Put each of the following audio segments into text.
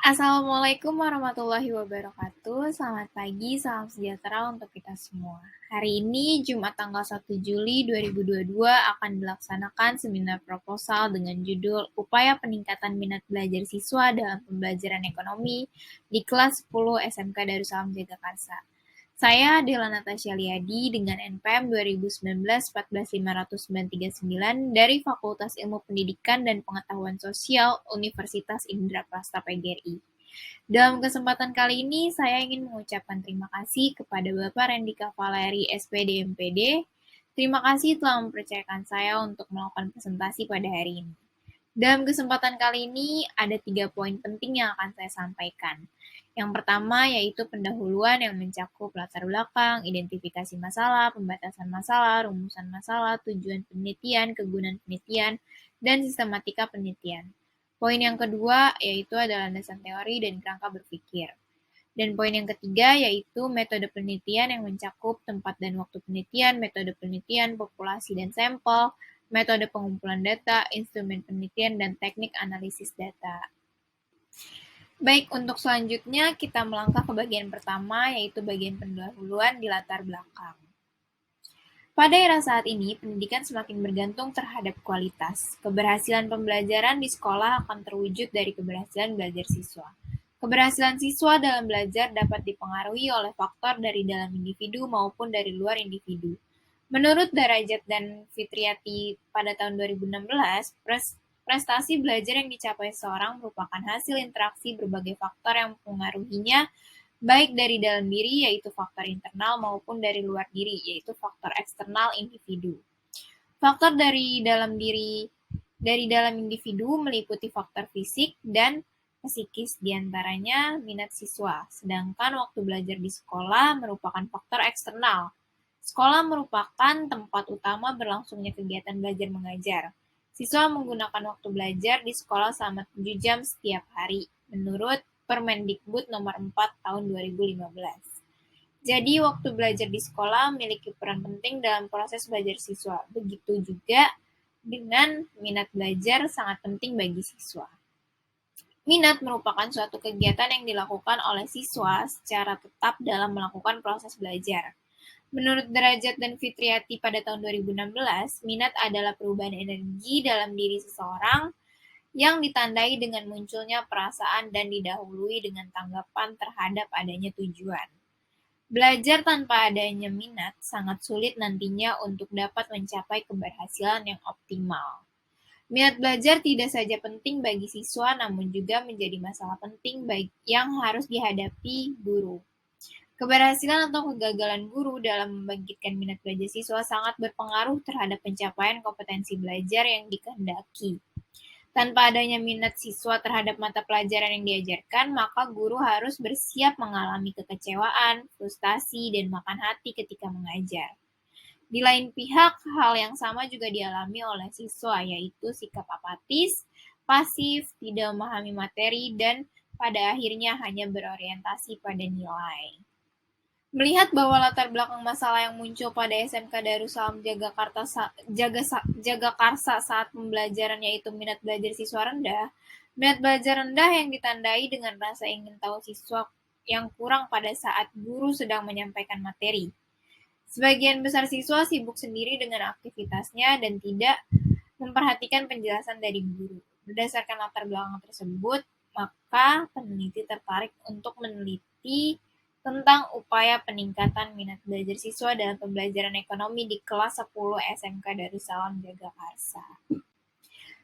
Assalamualaikum warahmatullahi wabarakatuh. Selamat pagi, salam sejahtera untuk kita semua. Hari ini, Jumat tanggal 1 Juli 2022, akan dilaksanakan seminar proposal dengan judul Upaya Peningkatan Minat Belajar Siswa dalam Pembelajaran Ekonomi di kelas 10 SMK Darussalam Jagakarsa. Saya Dela Natasha Liadi dengan NPM 2019-14539 dari Fakultas Ilmu Pendidikan dan Pengetahuan Sosial Universitas Indraprasta PGRI. Dalam kesempatan kali ini, saya ingin mengucapkan terima kasih kepada Bapak Rendika Valeri, SPD MPD. Terima kasih telah mempercayakan saya untuk melakukan presentasi pada hari ini. Dalam kesempatan kali ini, ada 3 poin penting yang akan saya sampaikan. Yang pertama yaitu pendahuluan yang mencakup latar belakang, identifikasi masalah, pembatasan masalah, rumusan masalah, tujuan penelitian, kegunaan penelitian, dan sistematika penelitian. Poin yang kedua yaitu adalah landasan teori dan kerangka berpikir. Dan poin yang ketiga yaitu metode penelitian yang mencakup tempat dan waktu penelitian, metode penelitian, populasi dan sampel, metode pengumpulan data, instrumen penelitian, dan teknik analisis data. Baik, untuk selanjutnya kita melangkah ke bagian pertama, yaitu bagian pendahuluan di latar belakang. Pada era saat ini, pendidikan semakin bergantung terhadap kualitas. Keberhasilan pembelajaran di sekolah akan terwujud dari keberhasilan belajar siswa. Keberhasilan siswa dalam belajar dapat dipengaruhi oleh faktor dari dalam individu maupun dari luar individu. Menurut Darajat dan Fitriati pada tahun 2016, prestasi belajar yang dicapai seorang merupakan hasil interaksi berbagai faktor yang mempengaruhinya, baik dari dalam diri, yaitu faktor internal, maupun dari luar diri, yaitu faktor eksternal individu. Faktor dari dalam individu meliputi faktor fisik dan psikis, diantaranya minat siswa, sedangkan waktu belajar di sekolah merupakan faktor eksternal. Sekolah merupakan tempat utama berlangsungnya kegiatan belajar mengajar. Siswa menggunakan waktu belajar di sekolah selama 7 jam setiap hari, menurut Permendikbud nomor 4 tahun 2015. Jadi, waktu belajar di sekolah memiliki peran penting dalam proses belajar siswa. Begitu juga dengan minat belajar sangat penting bagi siswa. Minat merupakan suatu kegiatan yang dilakukan oleh siswa secara tetap dalam melakukan proses belajar. Menurut Derajat dan Fitriati pada tahun 2016, minat adalah perubahan energi dalam diri seseorang yang ditandai dengan munculnya perasaan dan didahului dengan tanggapan terhadap adanya tujuan. Belajar tanpa adanya minat sangat sulit nantinya untuk dapat mencapai keberhasilan yang optimal. Minat belajar tidak saja penting bagi siswa, namun juga menjadi masalah penting yang harus dihadapi guru. Keberhasilan atau kegagalan guru dalam membangkitkan minat belajar siswa sangat berpengaruh terhadap pencapaian kompetensi belajar yang dikehendaki. Tanpa adanya minat siswa terhadap mata pelajaran yang diajarkan, maka guru harus bersiap mengalami kekecewaan, frustasi, dan makan hati ketika mengajar. Di lain pihak, hal yang sama juga dialami oleh siswa, yaitu sikap apatis, pasif, tidak memahami materi, dan pada akhirnya hanya berorientasi pada nilai. Melihat bahwa latar belakang masalah yang muncul pada SMK Darussalam Jagakarsa saat pembelajaran yaitu minat belajar siswa rendah, minat belajar rendah yang ditandai dengan rasa ingin tahu siswa yang kurang pada saat guru sedang menyampaikan materi. Sebagian besar siswa sibuk sendiri dengan aktivitasnya dan tidak memperhatikan penjelasan dari guru. Berdasarkan latar belakang tersebut, maka peneliti tertarik untuk meneliti tentang upaya peningkatan minat belajar siswa dalam pembelajaran ekonomi di kelas 10 SMK Darussalam Jagakarsa.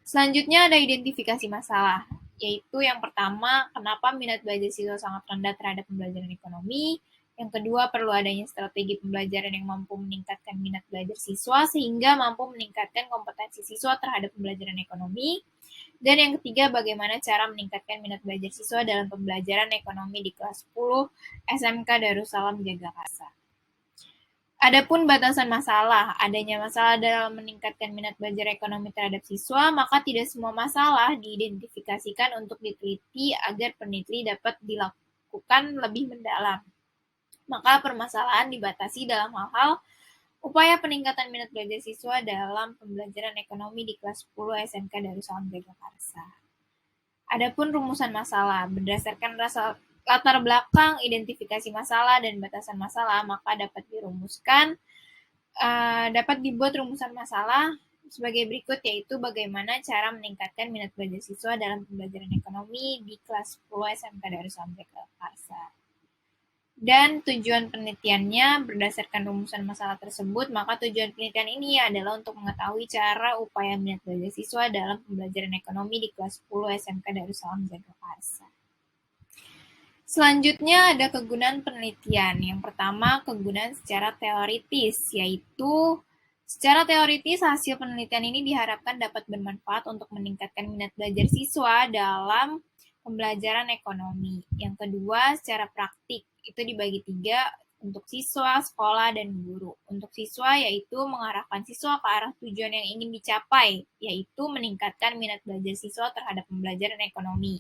Selanjutnya ada identifikasi masalah, yaitu yang pertama, kenapa minat belajar siswa sangat rendah terhadap pembelajaran ekonomi. Yang kedua, perlu adanya strategi pembelajaran yang mampu meningkatkan minat belajar siswa sehingga mampu meningkatkan kompetensi siswa terhadap pembelajaran ekonomi. Dan yang ketiga, bagaimana cara meningkatkan minat belajar siswa dalam pembelajaran ekonomi di kelas 10 SMK Darussalam Jagakarsa. Adapun batasan masalah, adanya masalah dalam meningkatkan minat belajar ekonomi terhadap siswa, maka tidak semua masalah diidentifikasikan untuk diteliti agar peneliti dapat dilakukan lebih mendalam. Maka permasalahan dibatasi dalam hal-hal upaya peningkatan minat belajar siswa dalam pembelajaran ekonomi di kelas 10 SMK Darussalam Jagakarsa. Adapun rumusan masalah, berdasarkan latar belakang, identifikasi masalah, dan batasan masalah, maka dapat dibuat rumusan masalah sebagai berikut, yaitu bagaimana cara meningkatkan minat belajar siswa dalam pembelajaran ekonomi di kelas 10 SMK Darussalam Jakarta. Dan tujuan penelitiannya berdasarkan rumusan masalah tersebut, maka tujuan penelitian ini adalah untuk mengetahui cara upaya minat belajar siswa dalam pembelajaran ekonomi di kelas 10 SMK Darussalam Jakarta. Selanjutnya ada kegunaan penelitian. Yang pertama, kegunaan secara teoritis, yaitu secara teoritis hasil penelitian ini diharapkan dapat bermanfaat untuk meningkatkan minat belajar siswa dalam pembelajaran ekonomi. Yang kedua, secara praktik, itu dibagi 3 untuk siswa, sekolah, dan guru. Untuk siswa yaitu mengarahkan siswa ke arah tujuan yang ingin dicapai, yaitu meningkatkan minat belajar siswa terhadap pembelajaran ekonomi,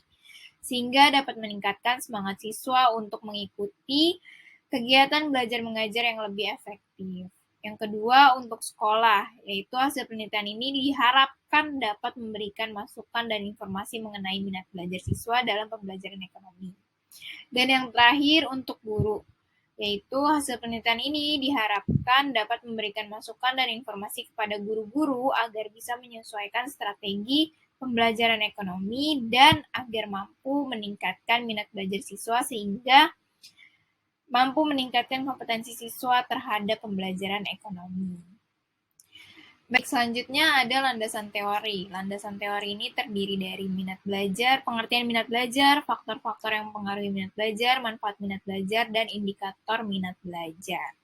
sehingga dapat meningkatkan semangat siswa untuk mengikuti kegiatan belajar mengajar yang lebih efektif. Yang kedua, untuk sekolah, yaitu hasil penelitian ini diharapkan dapat memberikan masukan dan informasi mengenai minat belajar siswa dalam pembelajaran ekonomi. Dan yang terakhir, untuk guru, yaitu hasil penelitian ini diharapkan dapat memberikan masukan dan informasi kepada guru-guru agar bisa menyesuaikan strategi pembelajaran ekonomi dan agar mampu meningkatkan minat belajar siswa sehingga mampu meningkatkan kompetensi siswa terhadap pembelajaran ekonomi. Baik, selanjutnya ada landasan teori. Landasan teori ini terdiri dari minat belajar, pengertian minat belajar, faktor-faktor yang mempengaruhi minat belajar, manfaat minat belajar, dan indikator minat belajar.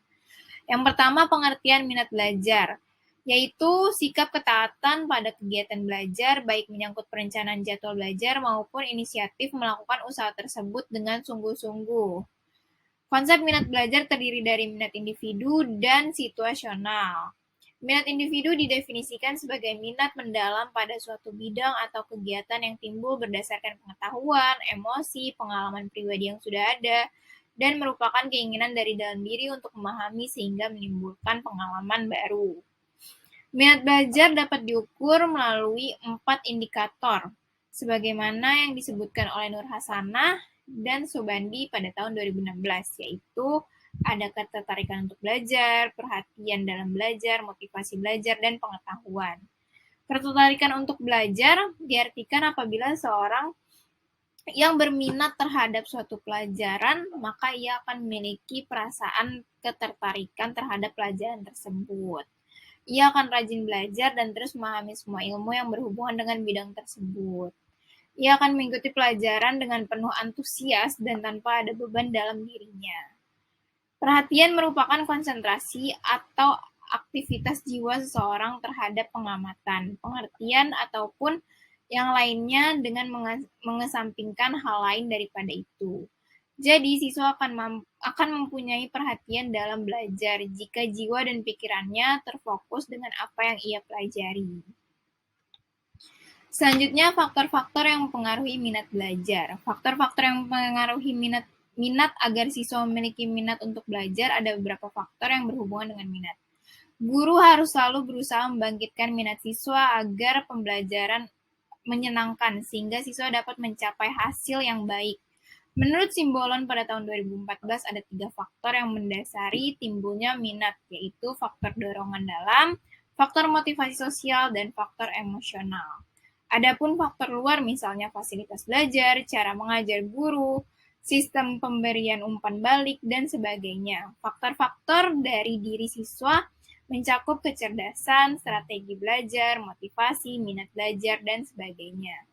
Yang pertama, pengertian minat belajar, yaitu sikap ketaatan pada kegiatan belajar, baik menyangkut perencanaan jadwal belajar maupun inisiatif melakukan usaha tersebut dengan sungguh-sungguh. Konsep minat belajar terdiri dari minat individu dan situasional. Minat individu didefinisikan sebagai minat mendalam pada suatu bidang atau kegiatan yang timbul berdasarkan pengetahuan, emosi, pengalaman pribadi yang sudah ada, dan merupakan keinginan dari dalam diri untuk memahami sehingga menimbulkan pengalaman baru. Minat belajar dapat diukur melalui 4 indikator, sebagaimana yang disebutkan oleh Nur Hasanah dan Sobandi pada tahun 2016, yaitu ada ketertarikan untuk belajar, perhatian dalam belajar, motivasi belajar, dan pengetahuan. Ketertarikan untuk belajar diartikan apabila seorang yang berminat terhadap suatu pelajaran, maka ia akan memiliki perasaan ketertarikan terhadap pelajaran tersebut. Ia akan rajin belajar dan terus memahami semua ilmu yang berhubungan dengan bidang tersebut. Ia akan mengikuti pelajaran dengan penuh antusias dan tanpa ada beban dalam dirinya. Perhatian merupakan konsentrasi atau aktivitas jiwa seseorang terhadap pengamatan, pengertian, ataupun yang lainnya dengan mengesampingkan hal lain daripada itu. Jadi, siswa akan mempunyai perhatian dalam belajar jika jiwa dan pikirannya terfokus dengan apa yang ia pelajari. Selanjutnya, faktor-faktor yang mempengaruhi minat belajar. Faktor-faktor yang mempengaruhi minat agar siswa memiliki minat untuk belajar ada beberapa faktor yang berhubungan dengan minat. Guru harus selalu berusaha membangkitkan minat siswa agar pembelajaran menyenangkan sehingga siswa dapat mencapai hasil yang baik. Menurut Simbolon pada tahun 2014 ada 3 faktor yang mendasari timbulnya minat, yaitu faktor dorongan dalam, faktor motivasi sosial, dan faktor emosional. Adapun faktor luar misalnya fasilitas belajar, cara mengajar guru, sistem pemberian umpan balik, dan sebagainya. Faktor-faktor dari diri siswa mencakup kecerdasan, strategi belajar, motivasi, minat belajar, dan sebagainya.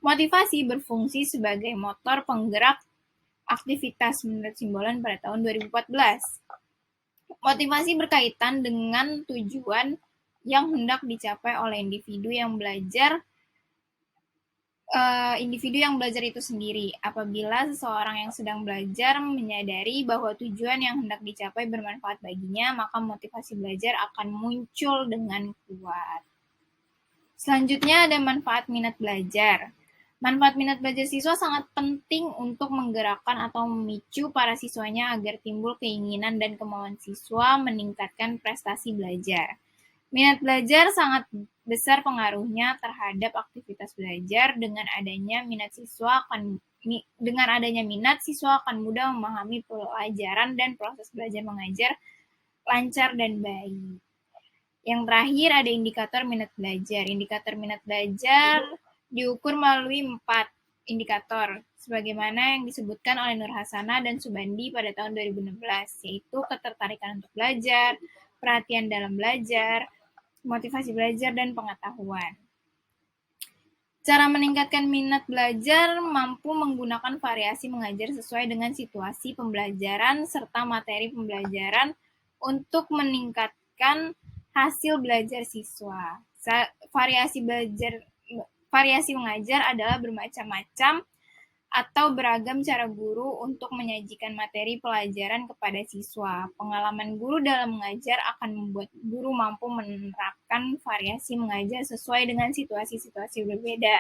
Motivasi berfungsi sebagai motor penggerak aktivitas menurut Simbolon pada tahun 2014. Motivasi berkaitan dengan tujuan yang hendak dicapai oleh individu yang belajar itu sendiri. Apabila seseorang yang sedang belajar menyadari bahwa tujuan yang hendak dicapai bermanfaat baginya, maka motivasi belajar akan muncul dengan kuat. Selanjutnya ada manfaat minat belajar. Manfaat minat belajar siswa sangat penting untuk menggerakkan atau memicu para siswanya agar timbul keinginan dan kemauan siswa meningkatkan prestasi belajar. Minat belajar sangat besar pengaruhnya terhadap aktivitas belajar. Dengan adanya minat, siswa akan mudah memahami pelajaran dan proses belajar mengajar lancar dan baik. Yang terakhir ada indikator minat belajar. Indikator minat belajar diukur melalui 4 indikator, sebagaimana yang disebutkan oleh Nur Hasanah dan Subandi pada tahun 2016, yaitu ketertarikan untuk belajar, perhatian dalam belajar, motivasi belajar, dan pengetahuan. Cara meningkatkan minat belajar mampu menggunakan variasi mengajar sesuai dengan situasi pembelajaran serta materi pembelajaran untuk meningkatkan hasil belajar siswa. Variasi mengajar adalah bermacam-macam atau beragam cara guru untuk menyajikan materi pelajaran kepada siswa. Pengalaman guru dalam mengajar akan membuat guru mampu menerapkan variasi mengajar sesuai dengan situasi-situasi berbeda,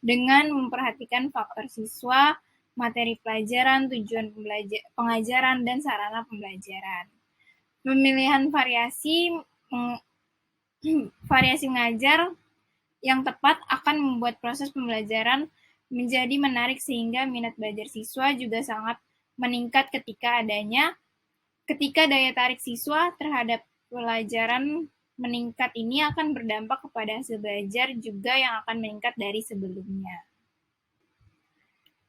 dengan memperhatikan faktor siswa, materi pelajaran, tujuan pengajaran, dan sarana pembelajaran. Pemilihan variasi mengajar yang tepat akan membuat proses pembelajaran menjadi menarik sehingga minat belajar siswa juga sangat meningkat ketika daya tarik siswa terhadap pelajaran meningkat ini akan berdampak kepada hasil belajar juga yang akan meningkat dari sebelumnya.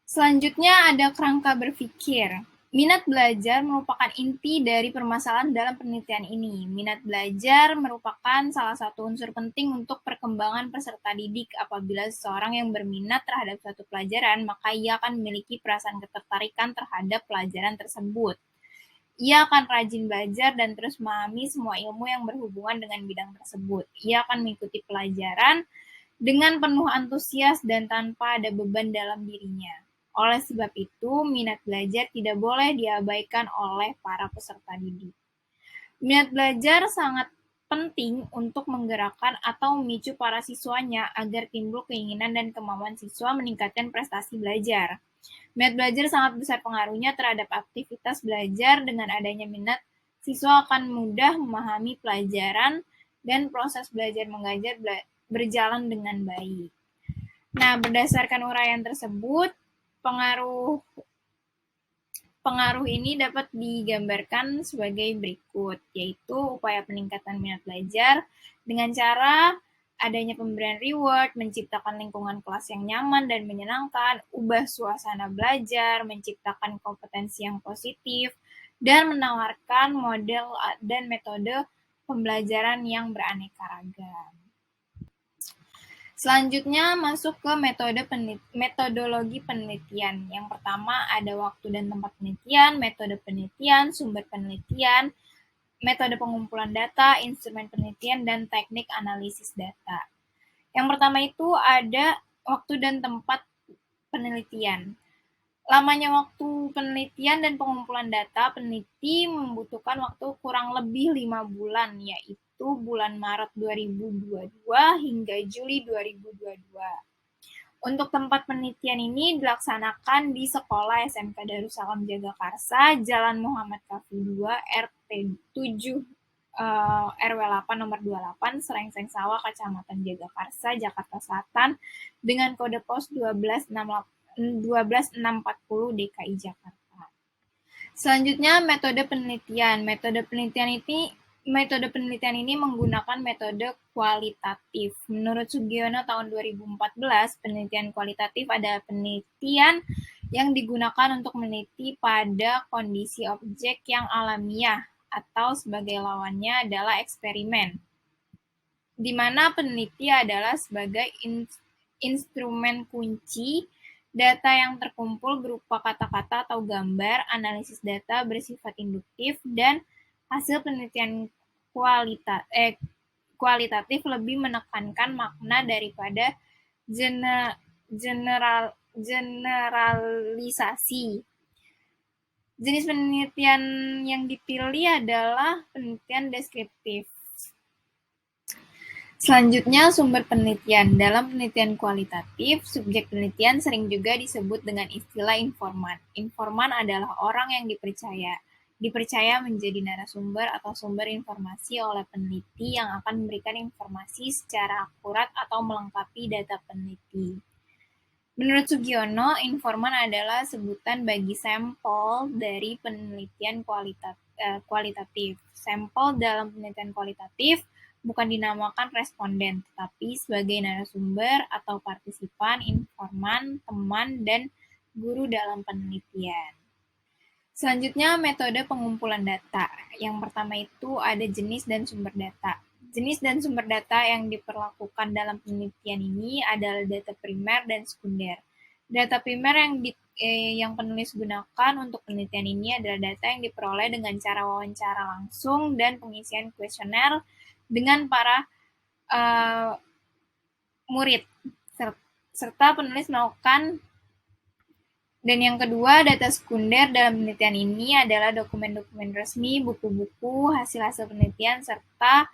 Selanjutnya ada kerangka berpikir. Minat belajar merupakan inti dari permasalahan dalam penelitian ini. Minat belajar merupakan salah satu unsur penting untuk perkembangan peserta didik. Apabila seseorang yang berminat terhadap suatu pelajaran, maka ia akan memiliki perasaan ketertarikan terhadap pelajaran tersebut. Ia akan rajin belajar dan terus memahami semua ilmu yang berhubungan dengan bidang tersebut. Ia akan mengikuti pelajaran dengan penuh antusias dan tanpa ada beban dalam dirinya. Oleh sebab itu, minat belajar tidak boleh diabaikan oleh para peserta didik. Minat belajar sangat penting untuk menggerakkan atau memicu para siswanya agar timbul keinginan dan kemauan siswa meningkatkan prestasi belajar. Minat belajar sangat besar pengaruhnya terhadap aktivitas belajar. Dengan adanya minat, siswa akan mudah memahami pelajaran dan proses belajar mengajar berjalan dengan baik. Nah, berdasarkan uraian tersebut, pengaruh ini dapat digambarkan sebagai berikut, yaitu upaya peningkatan minat belajar dengan cara adanya pemberian reward, menciptakan lingkungan kelas yang nyaman dan menyenangkan, ubah suasana belajar, menciptakan kompetensi yang positif, dan menawarkan model dan metode pembelajaran yang beraneka ragam. Selanjutnya masuk ke metodologi penelitian. Yang pertama ada waktu dan tempat penelitian, metode penelitian, sumber penelitian, metode pengumpulan data, instrumen penelitian, dan teknik analisis data. Yang pertama itu ada waktu dan tempat penelitian. Lamanya waktu penelitian dan pengumpulan data, peneliti membutuhkan waktu kurang lebih 5 bulan, yaitu bulan Maret 2022 hingga Juli 2022. Untuk tempat penelitian ini dilaksanakan di Sekolah SMK Darussalam Jagakarsa, Jalan Muhammad Kafi 2, RT 7, RW 8 nomor 28, Serengseng Sawah, Kecamatan Jagakarsa, Jakarta Selatan, dengan kode pos 12640 DKI Jakarta. Selanjutnya metode penelitian. Metode penelitian ini menggunakan metode kualitatif. Menurut Sugiono tahun 2014, penelitian kualitatif adalah penelitian yang digunakan untuk meneliti pada kondisi objek yang alamiah atau sebagai lawannya adalah eksperimen, di mana peneliti adalah sebagai instrumen kunci. Data yang terkumpul berupa kata-kata atau gambar, analisis data bersifat induktif, dan hasil penelitian kualitatif lebih menekankan makna daripada generalisasi. Jenis penelitian yang dipilih adalah penelitian deskriptif. Selanjutnya, sumber penelitian. Dalam penelitian kualitatif, subjek penelitian sering juga disebut dengan istilah informan. Informan adalah orang yang dipercaya. dipercaya menjadi narasumber atau sumber informasi oleh peneliti yang akan memberikan informasi secara akurat atau melengkapi data peneliti. Menurut Sugiono, informan adalah sebutan bagi sampel dari penelitian kualitatif. Sampel dalam penelitian kualitatif bukan dinamakan responden, tetapi sebagai narasumber atau partisipan, informan, teman, dan guru dalam penelitian. Selanjutnya, metode pengumpulan data. Yang pertama itu ada jenis dan sumber data. Jenis dan sumber data yang diperlakukan dalam penelitian ini adalah data primer dan sekunder. Data primer yang penulis gunakan untuk penelitian ini adalah data yang diperoleh dengan cara wawancara langsung dan pengisian kuesioner dengan para murid, serta penulis melakukan. Dan yang kedua, data sekunder dalam penelitian ini adalah dokumen-dokumen resmi, buku-buku, hasil-hasil penelitian, serta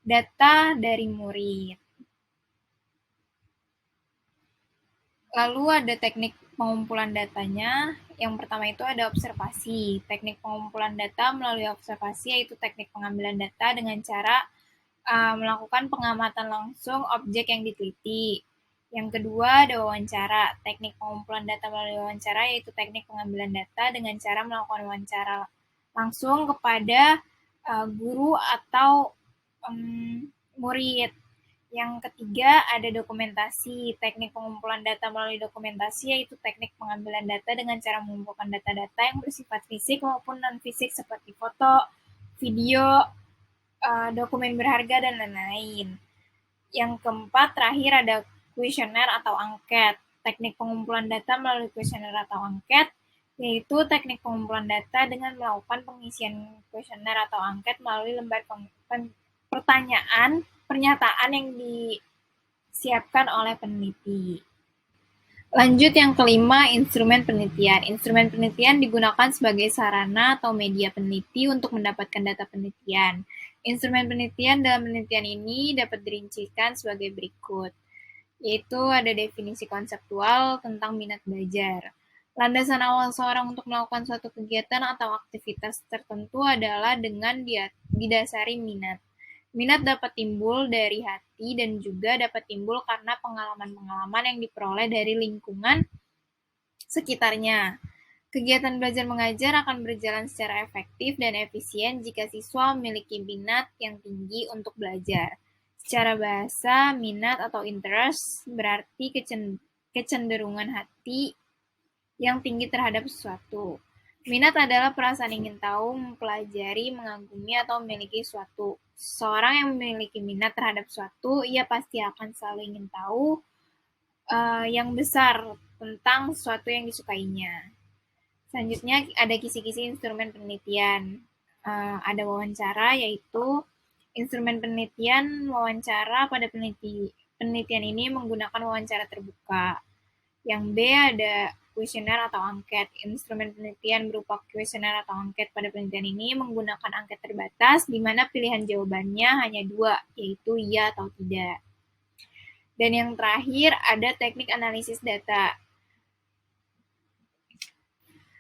data dari murid. Lalu ada teknik pengumpulan datanya. Yang pertama itu ada observasi. Teknik pengumpulan data melalui observasi yaitu teknik pengambilan data dengan cara melakukan pengamatan langsung objek yang diteliti. Yang kedua ada wawancara. Teknik pengumpulan data melalui wawancara yaitu teknik pengambilan data dengan cara melakukan wawancara langsung kepada guru atau murid. Yang ketiga ada dokumentasi. Teknik pengumpulan data melalui dokumentasi yaitu teknik pengambilan data dengan cara mengumpulkan data-data yang bersifat fisik maupun non-fisik seperti foto, video, dokumen berharga, dan lain-lain. Yang keempat terakhir ada kuesioner atau angket. Teknik pengumpulan data melalui kuesioner atau angket yaitu teknik pengumpulan data dengan melakukan pengisian kuesioner atau angket melalui lembar pernyataan yang disiapkan oleh peneliti. Lanjut yang kelima, instrumen penelitian. Instrumen penelitian digunakan sebagai sarana atau media peneliti untuk mendapatkan data penelitian. Instrumen penelitian dalam penelitian ini dapat dirincikan sebagai berikut, yaitu ada definisi konseptual tentang minat belajar. Landasan awal seorang untuk melakukan suatu kegiatan atau aktivitas tertentu adalah dengan didasari minat. Minat dapat timbul dari hati dan juga dapat timbul karena pengalaman-pengalaman yang diperoleh dari lingkungan sekitarnya. Kegiatan belajar mengajar akan berjalan secara efektif dan efisien jika siswa memiliki minat yang tinggi untuk belajar. Secara bahasa, minat atau interest berarti kecenderungan hati yang tinggi terhadap sesuatu. Minat adalah perasaan ingin tahu, mempelajari, mengagumi, atau memiliki sesuatu. Seorang yang memiliki minat terhadap sesuatu, ia pasti akan selalu ingin tahu yang besar tentang sesuatu yang disukainya. Selanjutnya ada kisi-kisi instrumen penelitian. Ada wawancara, yaitu instrumen penelitian wawancara pada penelitian ini menggunakan wawancara terbuka. Yang B ada kuesioner atau angket. Instrumen penelitian berupa kuesioner atau angket pada penelitian ini menggunakan angket terbatas, di mana pilihan jawabannya hanya 2, yaitu iya atau tidak. Dan yang terakhir ada teknik analisis data.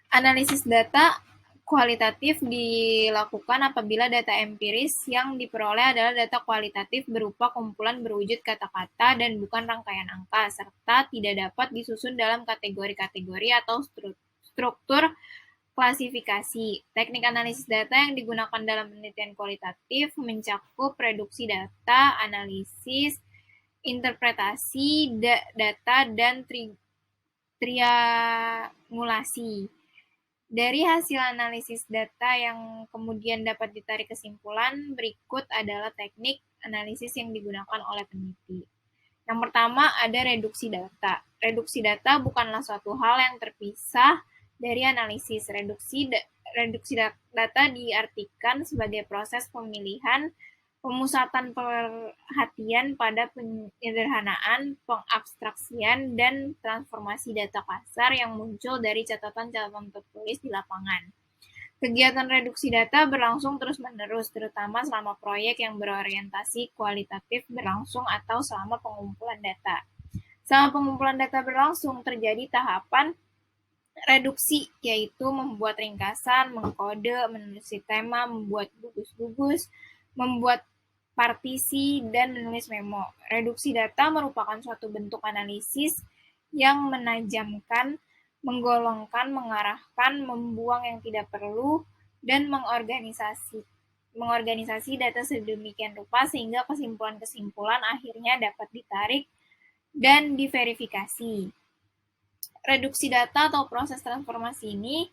Analisis data kualitatif dilakukan apabila data empiris yang diperoleh adalah data kualitatif berupa kumpulan berwujud kata-kata dan bukan rangkaian angka, serta tidak dapat disusun dalam kategori-kategori atau struktur klasifikasi. Teknik analisis data yang digunakan dalam penelitian kualitatif mencakup reduksi data, analisis, interpretasi data, dan triangulasi. Dari hasil analisis data yang kemudian dapat ditarik kesimpulan, berikut adalah teknik analisis yang digunakan oleh peneliti. Yang pertama ada reduksi data. Reduksi data bukanlah suatu hal yang terpisah dari analisis. Reduksi data diartikan sebagai proses pemilihan, pemusatan perhatian pada penyederhanaan, pengabstraksian, dan transformasi data kasar yang muncul dari catatan-catatan tertulis di lapangan. Kegiatan reduksi data berlangsung terus-menerus, terutama selama proyek yang berorientasi kualitatif berlangsung atau selama pengumpulan data. Selama pengumpulan data berlangsung, terjadi tahapan Reduksi, yaitu membuat ringkasan, mengkode, menulis tema, membuat gugus-gugus, membuat partisi, dan menulis memo. Reduksi data merupakan suatu bentuk analisis yang menajamkan, menggolongkan, mengarahkan, membuang yang tidak perlu, dan mengorganisasi data sedemikian rupa sehingga kesimpulan-kesimpulan akhirnya dapat ditarik dan diverifikasi. Reduksi data atau proses transformasi ini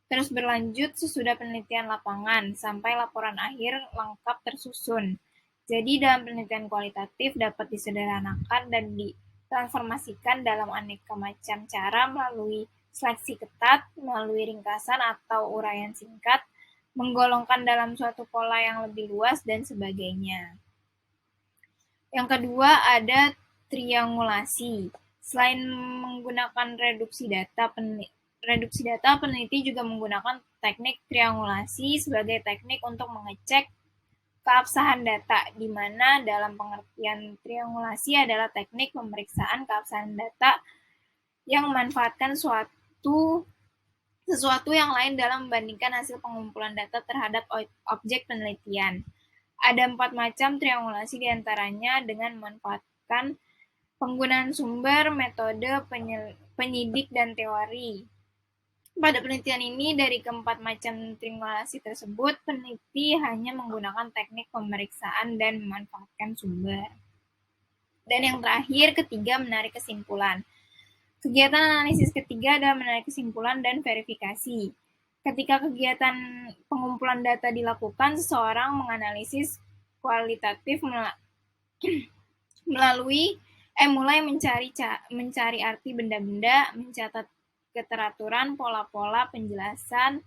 terus berlanjut sesudah penelitian lapangan sampai laporan akhir lengkap tersusun. Jadi dalam penelitian kualitatif dapat disederhanakan dan ditransformasikan dalam aneka macam cara melalui seleksi ketat, melalui ringkasan atau uraian singkat, menggolongkan dalam suatu pola yang lebih luas, dan sebagainya. Yang kedua ada triangulasi. Selain menggunakan reduksi data, peneliti juga menggunakan teknik triangulasi sebagai teknik untuk mengecek keabsahan data, di mana dalam pengertian triangulasi adalah teknik pemeriksaan keabsahan data yang memanfaatkan sesuatu yang lain dalam membandingkan hasil pengumpulan data terhadap objek penelitian. Ada 4 macam triangulasi diantaranya dengan memanfaatkan penggunaan sumber, metode, penyidik, dan teori. Pada penelitian ini, dari keempat macam triangulasi tersebut, peneliti hanya menggunakan teknik pemeriksaan dan memanfaatkan sumber. Dan yang terakhir, ketiga, menarik kesimpulan. Kegiatan analisis ketiga adalah menarik kesimpulan dan verifikasi. Ketika kegiatan pengumpulan data dilakukan, seseorang menganalisis kualitatif mulai mencari arti benda-benda, mencatat keteraturan, pola-pola, penjelasan,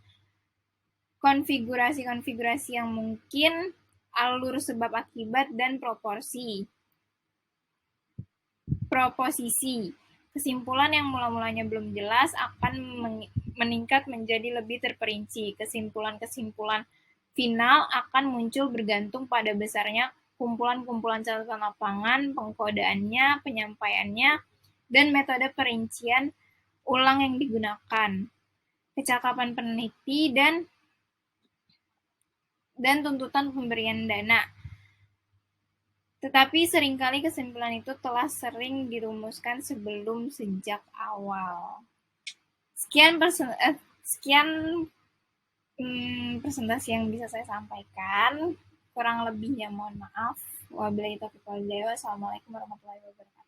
konfigurasi-konfigurasi yang mungkin, alur sebab akibat, dan proposisi. Kesimpulan yang mula-mulanya belum jelas akan meningkat menjadi lebih terperinci. Kesimpulan-kesimpulan final akan muncul bergantung pada besarnya kumpulan-kumpulan catatan lapangan, pengkodaannya, penyampaiannya, dan metode perincian ulang yang digunakan, kecakapan peneliti, dan tuntutan pemberian dana. Tetapi seringkali kesimpulan itu telah sering dirumuskan sejak awal. Sekian presentasi yang bisa saya sampaikan. Kurang lebihnya mohon maaf. Wabillahi taufiq wal hidayah. Wassalamualaikum warahmatullahi wabarakatuh.